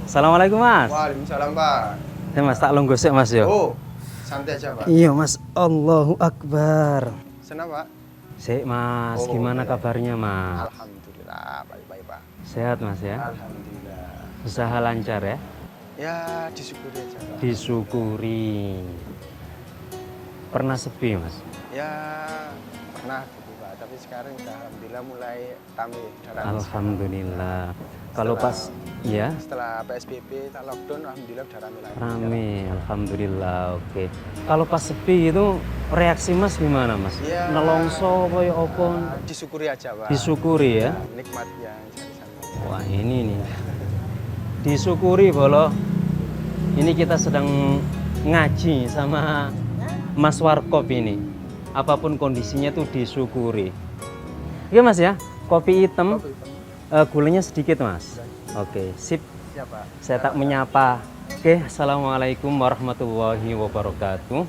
Assalamualaikum Mas. Waalaikumsalam Pak. Ya Mas, tak longgo sik Mas yo. Oh, santai aja Pak. Iya Mas, Allahu Akbar. Senang Pak? Sik Mas, Oh, gimana iya. kabarnya Mas? Alhamdulillah, baik-baik Pak. Sehat Mas ya? Alhamdulillah. Usaha lancar ya? Ya, disyukuri aja Pak. Disyukuri. Pernah sepi Mas? Ya, pernah gitu Pak. Tapi sekarang udah alhamdulillah mulai rame. Udah rame Alhamdulillah. Kalau pas ya setelah PSBB, tak lockdown, alhamdulillah udah rame lagi. rame, alhamdulillah. Oke. Kalau pas sepi itu reaksi Mas gimana Mas? Ya. Nelongso koyo opo? Disyukuri aja Pak. Disyukuri ya. Nikmat yang sana. Wah ini nih. Disyukuri bolo. Ini kita sedang ngaji sama Mas Warkop ini. Apapun kondisinya tuh disyukuri. Iya Mas ya. Kopi hitam. Gulanya sedikit Mas. Oke, sip. Siapa? Saya tak menyapa. Oke, assalamualaikum warahmatullahi wabarakatuh.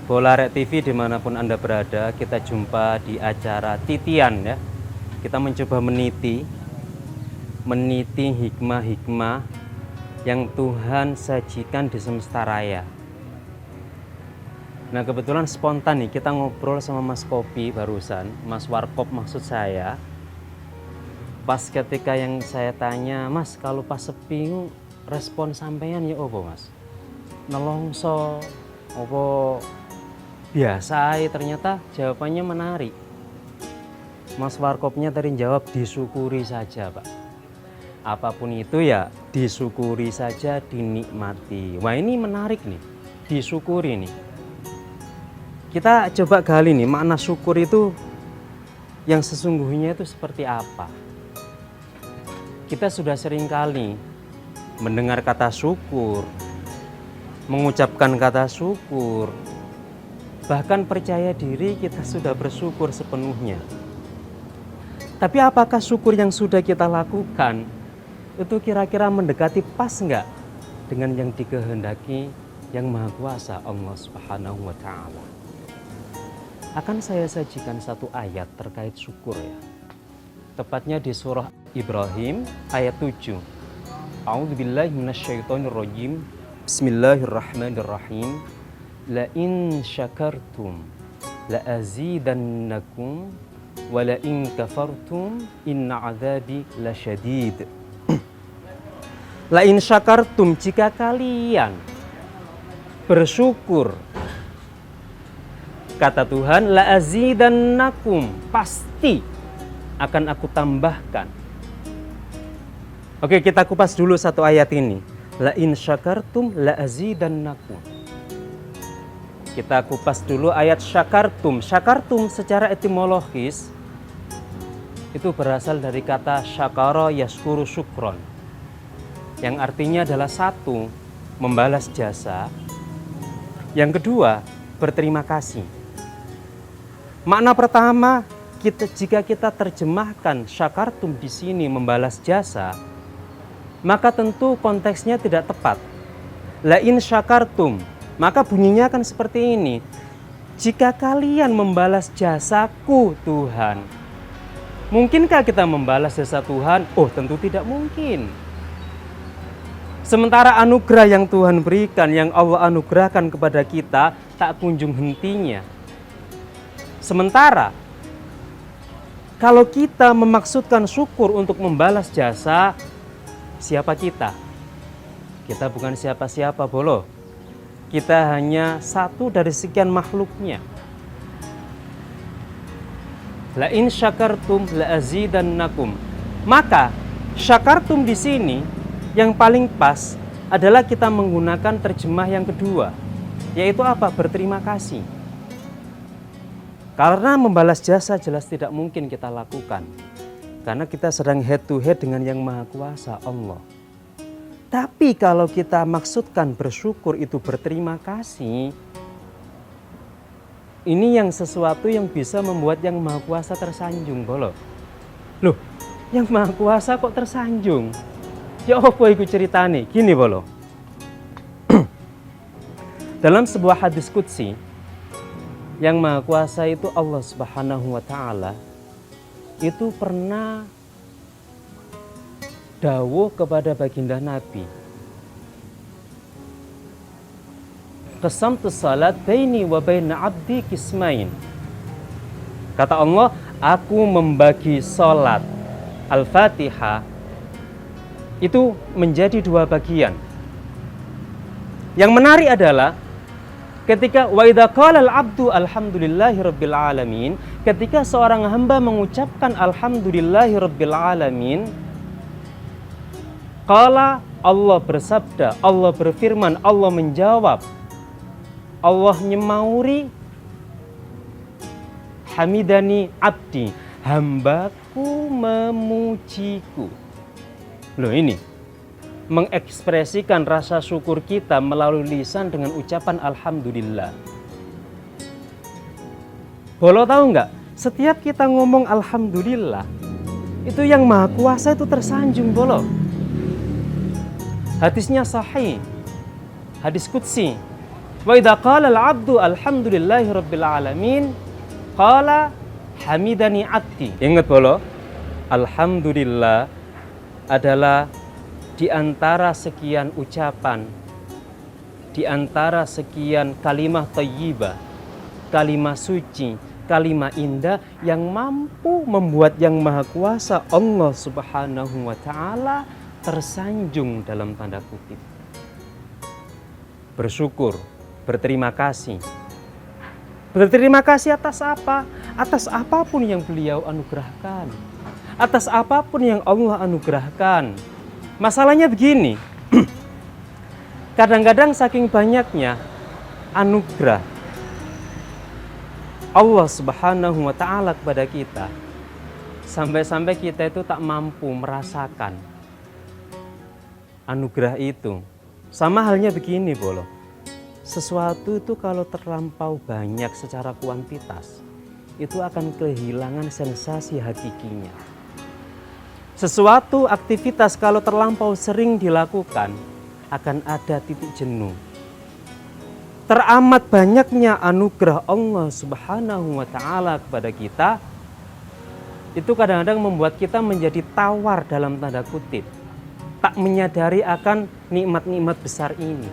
Bolarek TV dimanapun Anda berada, kita jumpa di acara titian ya. Kita mencoba meniti hikmah-hikmah yang Tuhan sajikan di semesta raya. Nah kebetulan spontan nih kita ngobrol sama Mas Kopi barusan, Mas Warkop maksud saya. Pas ketika yang saya tanya, Mas kalau pas sepi respon sampean ya apa Mas? Nelongso, apa biasa aja, ternyata jawabannya menarik. Mas Warkopnya tadi jawab disyukuri saja Pak. Apapun itu ya disyukuri saja, dinikmati. Wah ini menarik nih, disyukuri nih. Kita coba gali nih makna syukur itu yang sesungguhnya itu seperti apa. Kita sudah sering kali mendengar kata syukur, mengucapkan kata syukur, bahkan percaya diri kita sudah bersyukur sepenuhnya. Tapi apakah syukur yang sudah kita lakukan itu kira-kira mendekati pas enggak dengan yang dikehendaki yang Maha Kuasa Allah Subhanahu wa Ta'ala? Akan saya sajikan satu ayat terkait syukur ya. Tepatnya di surah Ibrahim ayat 7. A'udzubillahi minasyaitonirrajim. Bismillahirrahmanirrahim. La in syakartum la azidannakum wa la in kafartum inna 'adzabi lasyadid. La in syakartum, jika kalian bersyukur, kata Tuhan, la azidannakum, pasti akan aku tambahkan. Oke, kita kupas dulu satu ayat ini. La in syakartum la azidannakum. Kita kupas dulu ayat syakartum. Syakartum secara etimologis itu berasal dari kata syakara yaskuru syukron, yang artinya adalah satu, membalas jasa. Yang kedua, berterima kasih. Makna pertama, jika kita terjemahkan syakartum di sini membalas jasa, maka tentu konteksnya tidak tepat. La in syakartum, maka bunyinya akan seperti ini. Jika kalian membalas jasaku Tuhan, mungkinkah kita membalas jasa Tuhan? Oh, tentu tidak mungkin. Sementara anugerah yang Tuhan berikan, yang Allah anugerahkan kepada kita, tak kunjung hentinya. Sementara kalau kita memaksudkan syukur untuk membalas jasa, siapa kita? Kita bukan siapa-siapa bolo. Kita hanya satu dari sekian makhluknya. La in syakartum la azidannakum. Maka syakartum di sini yang paling pas adalah kita menggunakan terjemah yang kedua, yaitu apa? Berterima kasih. Karena membalas jasa jelas tidak mungkin kita lakukan, karena kita sedang head to head dengan yang Maha Kuasa Allah. Tapi kalau kita maksudkan bersyukur itu berterima kasih, ini yang sesuatu yang bisa membuat yang Maha Kuasa tersanjung bolo. Loh, yang Maha Kuasa kok tersanjung? Ya apa iku ceritane? Gini bolo. Dalam sebuah hadis qudsi, yang Maha Kuasa itu Allah Subhanahu wa Ta'ala itu pernah dawuh kepada baginda Nabi. Qasamtu salat baini wa baina abdi kismain. Kata Allah, aku membagi salat Al-Fatihah itu menjadi 2 bagian. Yang menarik adalah ketika wa idza qala al-'abdu alhamdulillahirabbil alamin, ketika seorang hamba mengucapkan alhamdulillahirabbil alamin, qala, Allah bersabda, Allah berfirman, Allah menjawab, Allah nyemauri, hamidani abdi, hambaku memujiku. Loh, ini mengekspresikan rasa syukur kita melalui lisan dengan ucapan alhamdulillah. Bolo tahu nggak? Setiap kita ngomong alhamdulillah, itu yang maha kuasa itu tersanjung, Bolo. Hadisnya sahih, hadis qudsi. Wa idza qala al-'abdu alhamdulillahi rabbil alamin, qala hamidani 'abdi. Ingat, Bolo, alhamdulillah adalah di antara sekian ucapan, di antara sekian kalimah thayyibah, kalimah suci, kalimah indah yang mampu membuat yang maha kuasa Allah Subhanahu wa ta'ala tersanjung dalam tanda kutip. Bersyukur, berterima kasih. Berterima kasih atas apa? Atas apapun yang beliau anugerahkan, atas apapun yang Allah anugerahkan. Masalahnya begini, kadang-kadang saking banyaknya anugerah Allah Subhanahu wa ta'ala kepada kita, sampai-sampai kita itu tak mampu merasakan anugerah itu. Sama halnya begini, Bolo. Sesuatu itu kalau terlampau banyak secara kuantitas, itu akan kehilangan sensasi hakikinya. Sesuatu aktivitas kalau terlampau sering dilakukan, akan ada titik jenuh. Teramat banyaknya anugerah Allah Subhanahu wa ta'ala kepada kita, itu kadang-kadang membuat kita menjadi tawar dalam tanda kutip, tak menyadari akan nikmat-nikmat besar ini.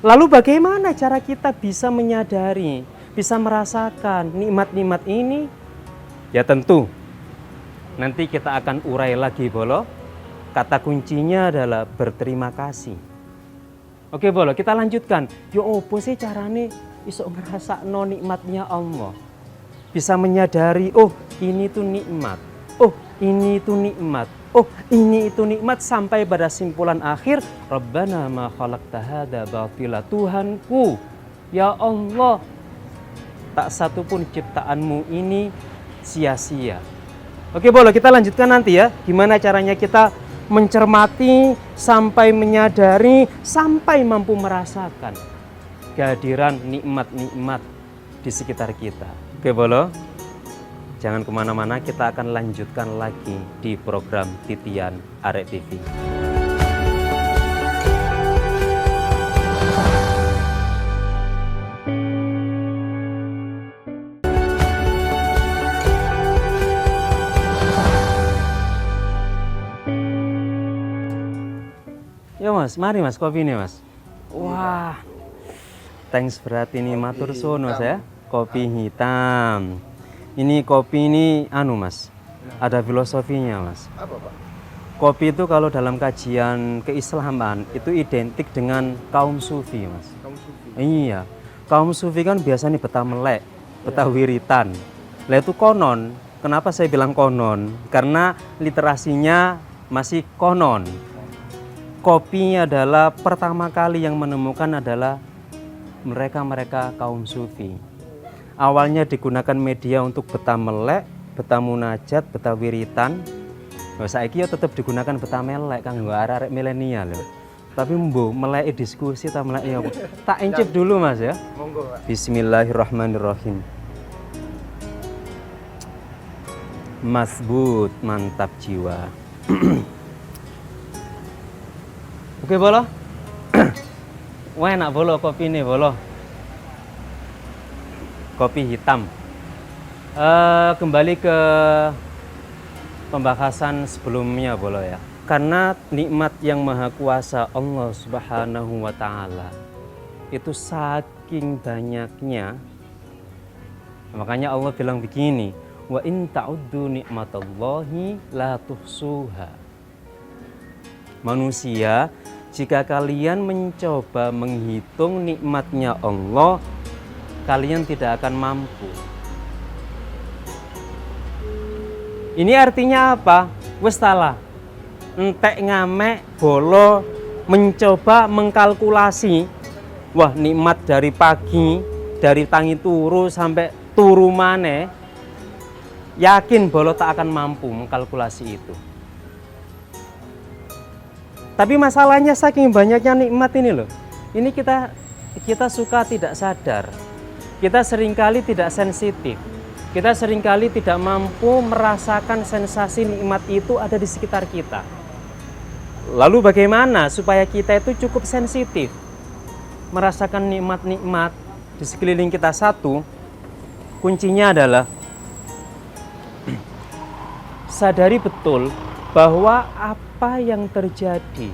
Lalu bagaimana cara kita bisa menyadari, bisa merasakan nikmat-nikmat ini? Ya tentu nanti kita akan urai lagi, Bolo. Kata kuncinya adalah berterima kasih. Oke, Bolo, kita lanjutkan. Yo opo sih carane iso ngrasakno nikmatnya Allah? Bisa menyadari, oh ini tuh nikmat. Oh ini itu nikmat. Oh ini itu nikmat, sampai pada simpulan akhir, Rabbana ma khalaqta hadza batila. Tuhanku, ya Allah, tak satu pun ciptaanmu ini sia-sia. Oke, Bolo, kita lanjutkan nanti ya. Gimana caranya kita mencermati, sampai menyadari, sampai mampu merasakan kehadiran nikmat-nikmat di sekitar kita. Oke, Bolo, jangan kemana-mana, kita akan lanjutkan lagi di program Titian Arek TV. Ya Mas, mari Mas, kopi ini Mas. Wah, thanks berat ini, matur suwun Mas ya. Kopi hitam. Ini kopi ini Mas, ada filosofinya Mas. Apa, Pak? Kopi itu kalau dalam kajian keislaman itu identik dengan kaum sufi Mas. Kaum sufi. Iya, kaum sufi kan biasanya betah melek, betah wiritan. Lah itu konon. Kenapa saya bilang konon? Karena literasinya masih konon. Kopi adalah pertama kali yang menemukan adalah mereka kaum sufi. Awalnya digunakan media untuk betah melek, betah munajat, betah wiritan. Saiki ya tetap digunakan betah melek kanggo arek milenial lho. Tapi mbo melek diskusi ta melek ya. Tak encip dulu Mas ya. Monggo, Pak. Bismillahirrahmanirrahim. Masbut, mantap jiwa. Oke, Bolo. Wah, enak Bolo kopi ini, Bolo. Kopi hitam. Kembali ke pembahasan sebelumnya Bolo ya. Karena nikmat yang maha kuasa Allah Subhanahu wa taala itu saking banyaknya, makanya Allah bilang begini, wa in ta'uddu nikmatallahi la tuhsuha. Manusia, jika kalian mencoba menghitung nikmatnya Allah, kalian tidak akan mampu. Ini artinya apa? Wes salah. Entek ngamek Bolo mencoba mengkalkulasi, wah nikmat dari pagi, dari tangi turu sampai turu maneh, yakin Bolo tak akan mampu mengkalkulasi itu. Tapi masalahnya saking banyaknya nikmat ini loh. Ini kita suka tidak sadar. Kita seringkali tidak sensitif. Kita seringkali tidak mampu merasakan sensasi nikmat itu ada di sekitar kita. Lalu bagaimana supaya kita itu cukup sensitif merasakan nikmat-nikmat di sekeliling kita? Satu, kuncinya adalah sadari betul bahwa apa yang terjadi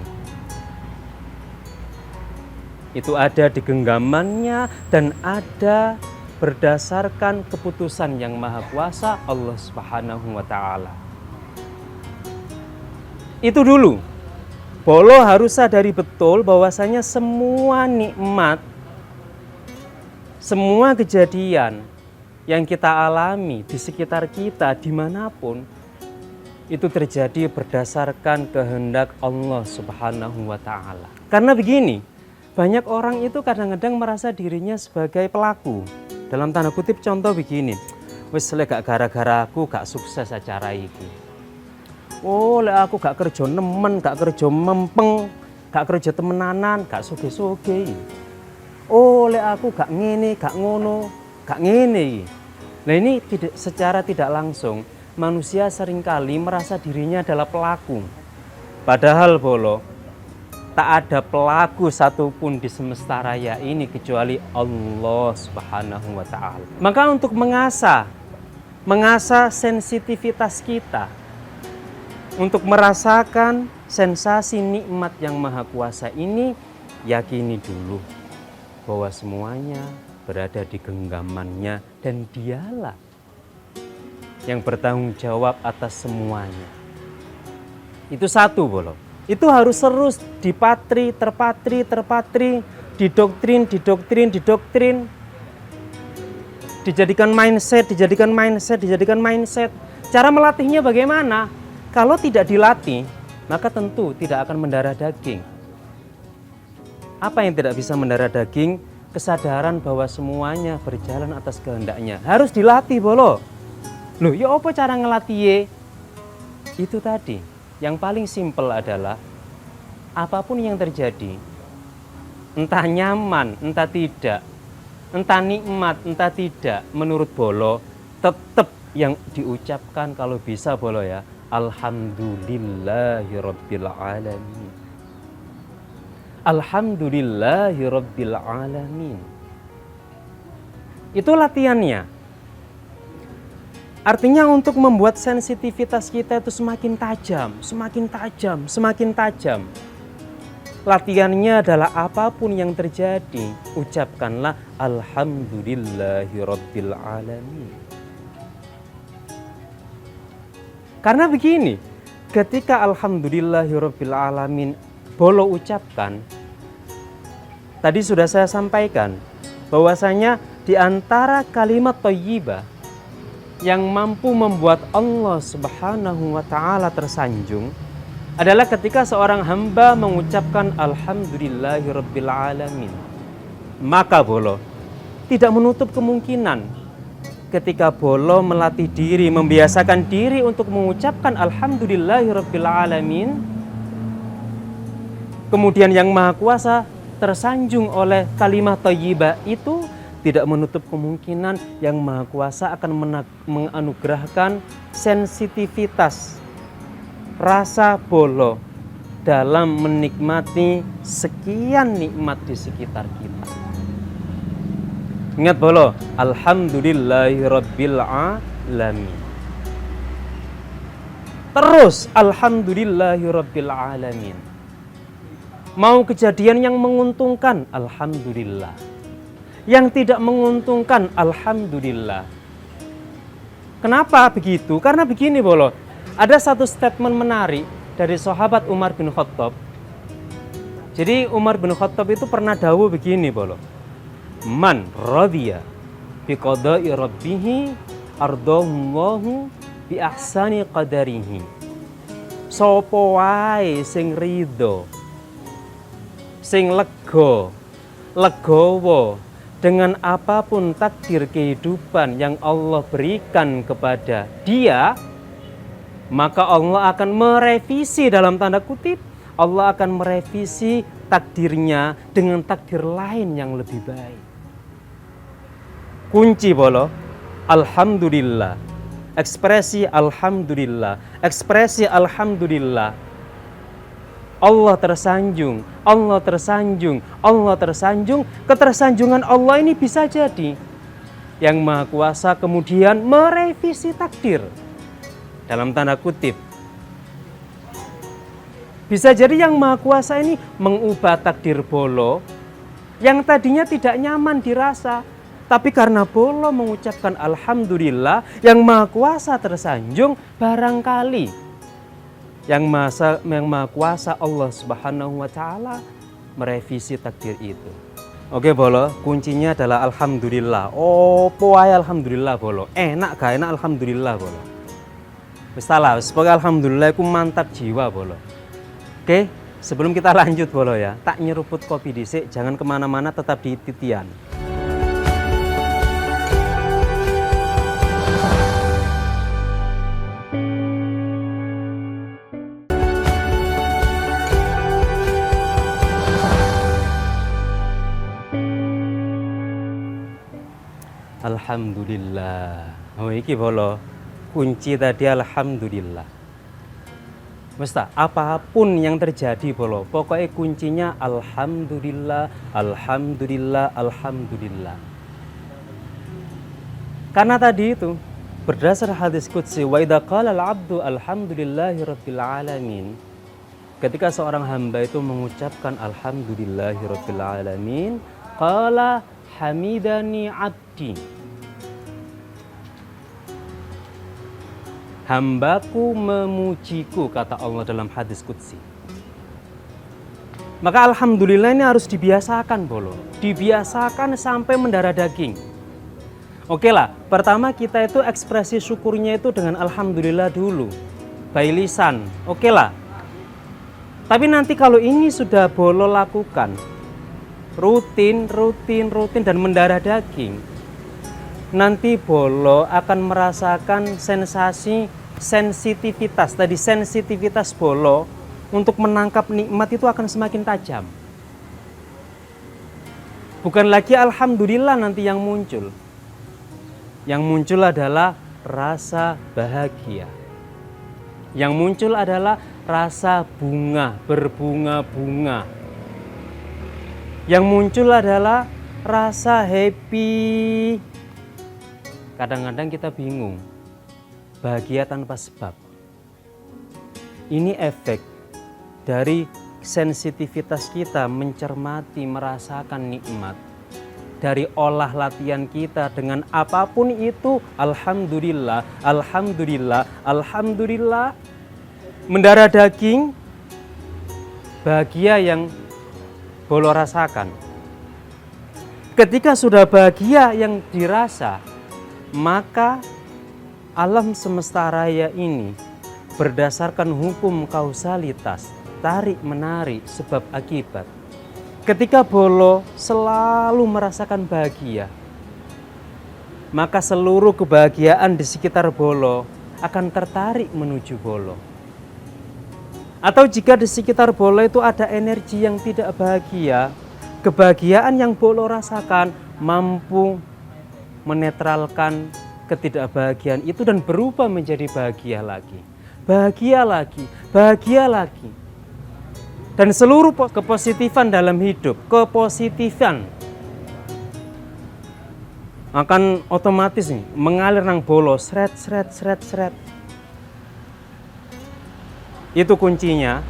itu ada di genggamannya dan ada berdasarkan keputusan yang maha kuasa Allah Subhanahu wa taala. Itu dulu. Bolo harus sadari betul bahwasanya semua nikmat, semua kejadian yang kita alami di sekitar kita dimanapun itu terjadi berdasarkan kehendak Allah Subhanahu wa taala. Karena begini, banyak orang itu kadang-kadang merasa dirinya sebagai pelaku. Dalam tanda kutip contoh begini, wis lek gak gara-gara aku gak sukses acara iki. Oh, lek aku gak kerja nemen, gak kerja mempeng, gak kerja temenanan, gak soge-soge. Oh, lek aku gak ngene, gak ngono, gak ngene. Nah ini secara tidak langsung manusia seringkali merasa dirinya adalah pelaku. Padahal Bolo, tak ada pelaku satupun di semesta raya ini kecuali Allah Subhanahu wa taala. Maka untuk mengasah sensitivitas kita untuk merasakan sensasi nikmat yang maha kuasa ini, yakini dulu bahwa semuanya berada di genggamannya dan dialah yang bertanggung jawab atas semuanya. Itu satu Bolo. Itu harus terus terpatri, didoktrin, dijadikan mindset. Cara melatihnya bagaimana? Kalau tidak dilatih, maka tentu tidak akan mendarah daging. Apa yang tidak bisa mendarah daging? Kesadaran bahwa semuanya berjalan atas kehendaknya. Harus dilatih Bolo. Loh, ya apa cara ngelatih? Itu tadi. Yang paling simpel adalah apapun yang terjadi, entah nyaman, entah tidak, entah nikmat, entah tidak, menurut Bolo, tetap yang diucapkan kalau bisa Bolo ya, Alhamdulillahirabbil alamin. Alhamdulillahirabbil alamin. Itu latihannya. Artinya untuk membuat sensitivitas kita itu semakin tajam. Latihannya adalah apapun yang terjadi, ucapkanlah Alhamdulillahirabbil alamin. Karena begini, ketika Alhamdulillahirabbil alamin Bolo ucapkan, tadi sudah saya sampaikan bahwasanya di antara kalimat thayyibah yang mampu membuat Allah Subhanahu wa taala tersanjung adalah ketika seorang hamba mengucapkan Alhamdulillahirabbil alamin. Maka Bolo tidak menutup kemungkinan ketika Bolo melatih diri, membiasakan diri untuk mengucapkan Alhamdulillahirabbil alamin, kemudian yang Maha Kuasa tersanjung oleh kalimat thayyibah itu, tidak menutup kemungkinan yang Maha Kuasa akan menganugerahkan sensitivitas rasa Bolo dalam menikmati sekian nikmat di sekitar kita. Ingat Bolo, Alhamdulillahirabbil alamin. terus alhamdulillahirabbil alamin. Mau kejadian yang menguntungkan, alhamdulillah. Yang tidak menguntungkan, alhamdulillah. Kenapa begitu? Karena begini bolo, ada satu statement menarik dari sahabat Umar bin Khattab. Jadi Umar bin Khattab itu pernah dawuh begini bolo, man radhiya bi qada'i rabbih ardallahu bi ahsani qadarihi. Sapa wae sing ridho, sing legowo dengan apapun takdir kehidupan yang Allah berikan kepada dia, maka Allah akan merevisi, dalam tanda kutip, Allah akan merevisi takdirnya dengan takdir lain yang lebih baik. Kunci bolo, alhamdulillah. Ekspresi alhamdulillah. Ekspresi alhamdulillah. Allah tersanjung, Allah tersanjung, Allah tersanjung. Ketersanjungan Allah ini bisa jadi Yang Maha Kuasa kemudian merevisi takdir, dalam tanda kutip. Bisa jadi Yang Maha Kuasa ini mengubah takdir bolo yang tadinya tidak nyaman dirasa, tapi karena bolo mengucapkan alhamdulillah, Yang Maha Kuasa tersanjung. Barangkali Yang Maha Kuasa Allah Subhanahu wa Ta'ala merevisi takdir itu. Oke bolo, kuncinya adalah alhamdulillah. Opo ae alhamdulillah bolo. Enak gak enak alhamdulillah bolo. Wis salah, semoga alhamdulillah ku mantap jiwa bolo. Oke, sebelum kita lanjut bolo ya, tak nyeruput kopi dhisik, jangan kemana-mana, tetap di titian. Alhamdulillah. Oh iki bolo, kunci tadi alhamdulillah. Mesta apapun yang terjadi bolo, pokoknya kuncinya alhamdulillah, alhamdulillah, alhamdulillah. Karena tadi itu berdasar hadis qudsi, wa idza qala al-'abdu alhamdulillahirabbil alamin. Ketika seorang hamba itu mengucapkan alhamdulillahirabbil alamin, qala hamidani 'abdi. Hambaku memujiku, kata Allah dalam hadis qudsi. Maka alhamdulillah ini harus dibiasakan bolo. Dibiasakan sampai mendarah daging. Oke lah, pertama kita itu ekspresi syukurnya itu dengan alhamdulillah dulu. By lisan, oke lah. Tapi nanti kalau ini sudah bolo lakukan rutin dan mendarah daging, nanti bolo akan merasakan sensitivitas. Tadi sensitivitas bolo untuk menangkap nikmat itu akan semakin tajam. Bukan lagi alhamdulillah nanti yang muncul. Yang muncul adalah rasa bahagia. Yang muncul adalah rasa berbunga-bunga. Yang muncul adalah rasa happy. Kadang-kadang kita bingung, bahagia tanpa sebab. Ini efek dari sensitivitas kita mencermati, merasakan nikmat. Dari olah latihan kita dengan apapun itu, alhamdulillah, alhamdulillah, alhamdulillah. Mendarah daging, bahagia yang bolo rasakan. Ketika sudah bahagia yang dirasa, maka alam semesta raya ini berdasarkan hukum kausalitas, tarik menarik sebab akibat. Ketika bolo selalu merasakan bahagia, maka seluruh kebahagiaan di sekitar bolo akan tertarik menuju bolo. Atau jika di sekitar bolo itu ada energi yang tidak bahagia, kebahagiaan yang bolo rasakan mampu menetralkan ketidakbahagiaan itu dan berubah menjadi bahagia lagi. Bahagia lagi, bahagia lagi. Dan seluruh kepositifan dalam hidup, kepositifan akan otomatis nih mengalir nang bolo, seret. Itu kuncinya.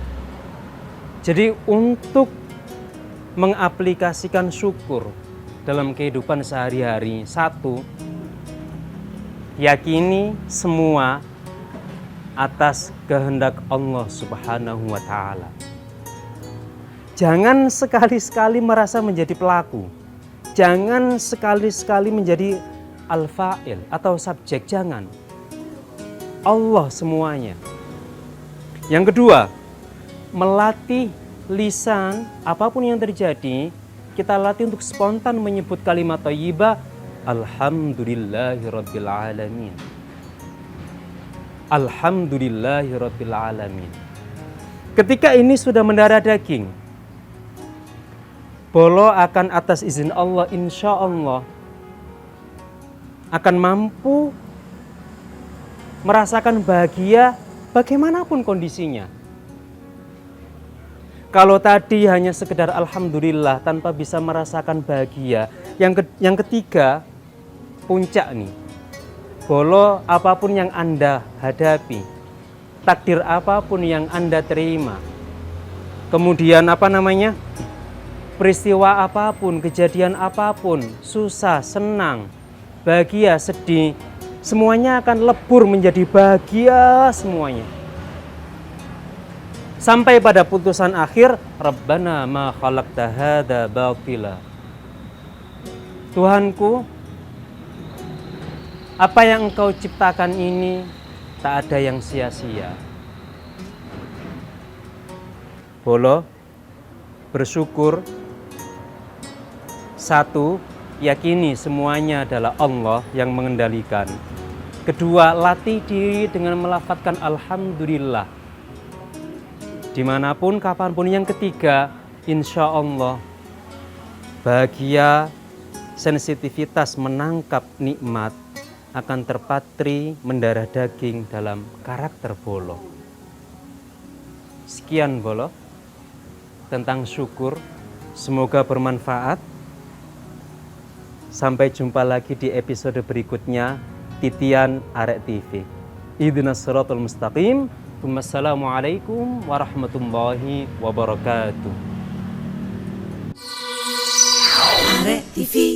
Jadi untuk mengaplikasikan syukur dalam kehidupan sehari-hari, satu, yakini semua atas kehendak Allah Subhanahu wa Ta'ala. Jangan sekali-sekali merasa menjadi pelaku. Jangan sekali-sekali menjadi al-fa'il atau subjek, jangan. Allah semuanya. Yang kedua, melatih lisan, apapun yang terjadi, kita latih untuk spontan menyebut kalimat thayyibah, alhamdulillahirabbil alamin. Alhamdulillahirabbil alamin. Ketika ini sudah mendarah daging, bolo akan atas izin Allah, insya Allah akan mampu merasakan bahagia bagaimanapun kondisinya. Kalau tadi hanya sekedar alhamdulillah tanpa bisa merasakan bahagia, yang ketiga, puncak nih. Bolo apapun yang Anda hadapi, takdir apapun yang Anda terima, kemudian peristiwa apapun, kejadian apapun, susah, senang, bahagia, sedih, semuanya akan lebur menjadi bahagia semuanya. Sampai pada putusan akhir, Rabbana ma khalaqta hadza batila. Tuhanku, apa yang Engkau ciptakan ini tak ada yang sia-sia. Bolo, bersyukur. Satu, yakini semuanya adalah Allah yang mengendalikan. Kedua, latih diri dengan melafadzkan alhamdulillah. Dimanapun, kapanpun. Yang ketiga, insya Allah bahagia, sensitivitas menangkap nikmat akan terpatri mendarah daging dalam karakter Bolo. Sekian Bolo tentang syukur, semoga bermanfaat. Sampai jumpa lagi di episode berikutnya, Titian Arek TV. Ihdinas siratal mustaqim. Wassalamualaikum warahmatullahi wabarakatuh. Arek TV.